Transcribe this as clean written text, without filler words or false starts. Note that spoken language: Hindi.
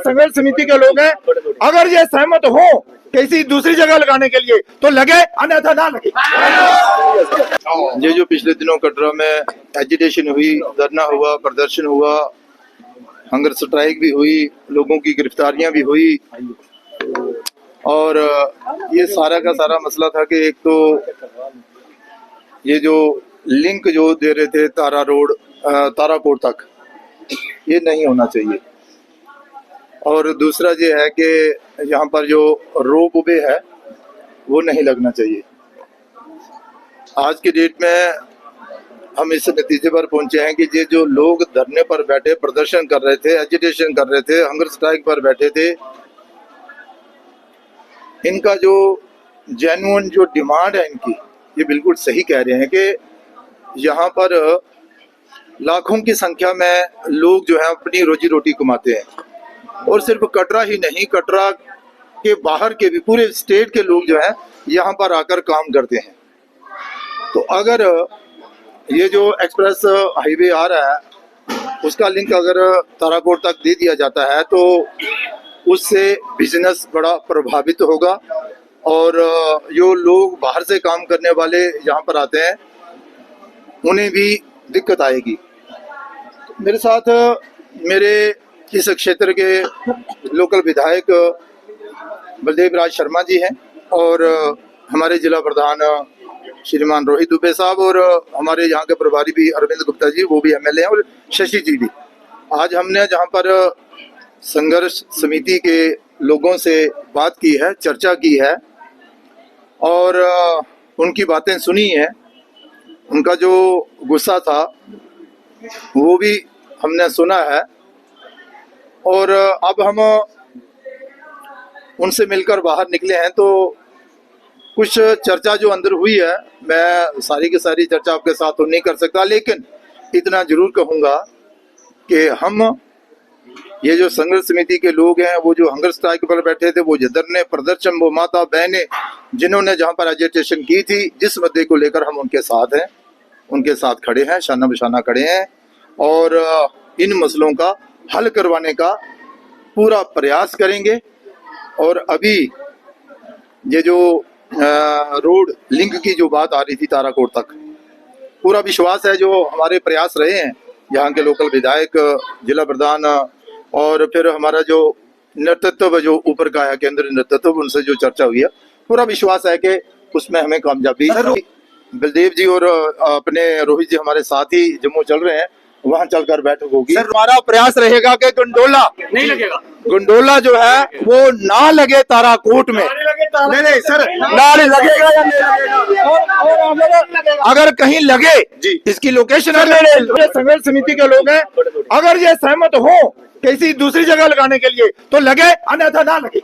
संघर्ष समिति के लोग हैं, अगर ये सहमत हो किसी दूसरी जगह लगाने के लिए तो लगे, अन्यथा ना लगे। ये जो पिछले दिनों कटरा में एजिटेशन हुई, धरना हुआ, प्रदर्शन हुआ, हंगर स्ट्राइक भी हुई, लोगों की गिरफ्तारियां भी हुई, और ये सारा का सारा मसला था कि एक तो ये जो लिंक जो दे रहे थे ताराकोट तक, ये नहीं होना चाहिए। और दूसरा ये है कि यहाँ पर जो रोप वे है वो नहीं लगना चाहिए। आज की डेट में हम इस नतीजे पर पहुंचे हैं कि ये जो लोग धरने पर बैठे प्रदर्शन कर रहे थे, एजिटेशन कर रहे थे, हंगर स्ट्राइक पर बैठे थे, इनका जो जेन्युइन जो डिमांड है इनकी, ये बिल्कुल सही कह रहे हैं कि यहाँ पर लाखों की संख्या में लोग जो है अपनी रोजी रोटी कमाते हैं, और सिर्फ कटरा ही नहीं, कटरा के बाहर के भी पूरे स्टेट के लोग जो है यहाँ पर आकर काम करते हैं। तो अगर ये जो एक्सप्रेस हाईवे आ रहा है उसका लिंक अगर ताराकोट तक दे दिया जाता है तो उससे बिजनेस बड़ा प्रभावित होगा, और जो लोग बाहर से काम करने वाले यहाँ पर आते हैं उन्हें भी दिक्कत आएगी। मेरे साथ मेरे इस क्षेत्र के लोकल विधायक बलदेव राज शर्मा जी हैं, और हमारे जिला प्रधान श्रीमान रोहित दुबे साहब, और हमारे यहाँ के प्रभारी भी अरविंद गुप्ता जी, वो भी एमएलए हैं, और शशि जी भी। आज हमने जहाँ पर संघर्ष समिति के लोगों से बात की है, चर्चा की है, और उनकी बातें सुनी है, उनका जो गुस्सा था वो भी हमने सुना है, और अब हम उनसे मिलकर बाहर निकले हैं। तो कुछ चर्चा जो अंदर हुई है, मैं सारी की सारी चर्चा आपके साथ तो नहीं कर सकता, लेकिन इतना जरूर कहूँगा कि हम ये जो संघर्ष समिति के लोग हैं, वो जो हंगर स्ट्राइक पर बैठे थे, वो धरने प्रदर्शन, वो माता बहनें जिन्होंने जहाँ पर एजिटेशन की थी, जिस मुद्दे को लेकर हम उनके साथ हैं, उनके साथ खड़े हैं, शाना बशाना खड़े हैं, और इन मसलों का हल करवाने का पूरा प्रयास करेंगे। और अभी ये जो रोड लिंक की जो बात आ रही थी ताराकोट तक, पूरा विश्वास है जो हमारे प्रयास रहे हैं यहाँ के लोकल विधायक, जिला प्रधान, और फिर हमारा जो नेतृत्व जो ऊपर का है, केंद्रीय नेतृत्व, उनसे जो चर्चा हुई है, पूरा विश्वास है कि उसमें हमें कामयाबी। बलदेव जी और अपने रोहित जी हमारे साथ ही जम्मू चल रहे हैं, वहाँ चलकर बैठक होगी। हमारा प्रयास रहेगा कि गंडोला नहीं लगेगा, गंडोला जो है वो ना लगे ताराकोट में। नहीं सर, ना लगेगा या नहीं लगेगा, अगर कहीं लगे जी, इसकी लोकेशन संघर्ष समिति के लोग हैं, अगर ये सहमत हो किसी दूसरी जगह लगाने के लिए तो लगे, अन्यथा ना लगे।